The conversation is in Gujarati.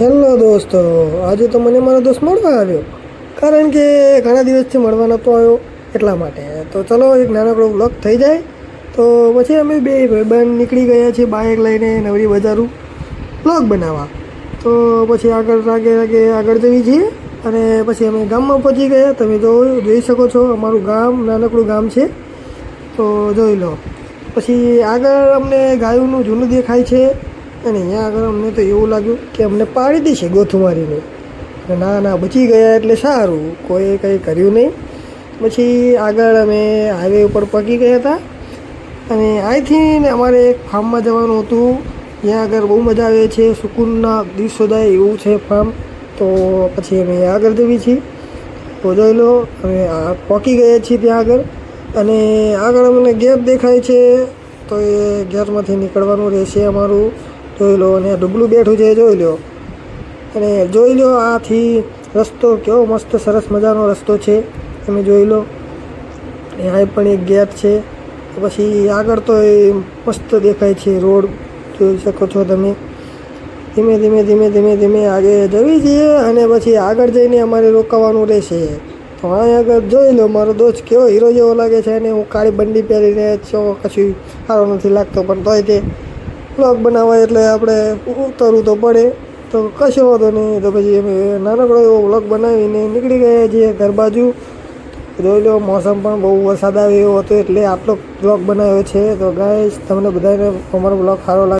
હેલો દોસ્તો, આજે તો મને મારો દોસ્ત મળવા આવ્યો, કારણ કે ઘણા દિવસથી મળવા નહોતો આવ્યો એટલા માટે. તો ચલો એક નાનકડો વ્લોગ થઈ જાય. તો પછી અમે બે ભાઈબંધ નીકળી ગયા છીએ બાઇક લઈને નવરી બજારું વ્લોગ બનાવવા. તો પછી આગળ જવી છીએ અને પછી અમે ગામમાં પહોંચી ગયા. તમે જોઈ શકો છો, અમારું ગામ નાનકડું ગામ છે, તો જોઈ લો. પછી આગળ અમને ગાયોનું ઝૂંડ દેખાય છે અને અહીંયા આગળ અમને તો એવું લાગ્યું કે અમને પાડી દેશે ગોથું મારીને. ના બચી ગયા એટલે સારું, કોઈ કંઈ કર્યું નહીં. પછી આગળ અમે હાઈવે ઉપર પહોંચી ગયા હતા અને અહીંથી અમારે એક ફાર્મમાં જવાનું હતું. ત્યાં આગળ બહુ મજા આવે છે, સુકૂનના દિવસો જાય એવું છે ફાર્મ. તો પછી અમે આગળ જઈએ છીએ. તો જોઈ લો, અમે પહોંચી ગયા છીએ ત્યાં આગળ અને આગળ અમને ગેટ દેખાય છે. તો એ ગેટમાંથી નીકળવાનું રહેશે અમારું. જોઈ લો, અને ડુબલું બેઠું છે, જોઈ લો. અને જોઈ લો, આથી રસ્તો કેવો મસ્ત સરસ મજાનો રસ્તો છે, તમે જોઈ લો. અહીં પણ એક ગેટ છે. પછી આગળ તો એ મસ્ત દેખાય છે રોડ, જોઈ શકો છો તમે. ધીમે આગળ જવી છીએ અને પછી આગળ જઈને અમારે રોકાવાનું રહેશે. તો અહીં આગળ જોઈ લો, મારો દોસ્ત કેવો હીરો જેવો લાગે છે અને હું કાળી બંડી પહેરીને છો, કશું સારો નથી લાગતો, પણ તોય તે વ્લોગ બનાવવા એટલે આપણે ઉતરવું તો પડે. તો કશો વાંધો નહીં. તો પછી અમે નાનકડો એવો વ્લોગ બનાવીને નીકળી ગયા છીએ ઘર બાજુ. જોઈ લો, મોસમ પણ બહુ વરસાદ આવે એવો હતો એટલે આટલો વ્લોગ બનાવ્યો છે. તો ગાઈસ, તમને બધાને અમારો વ્લોગ સારો લાગે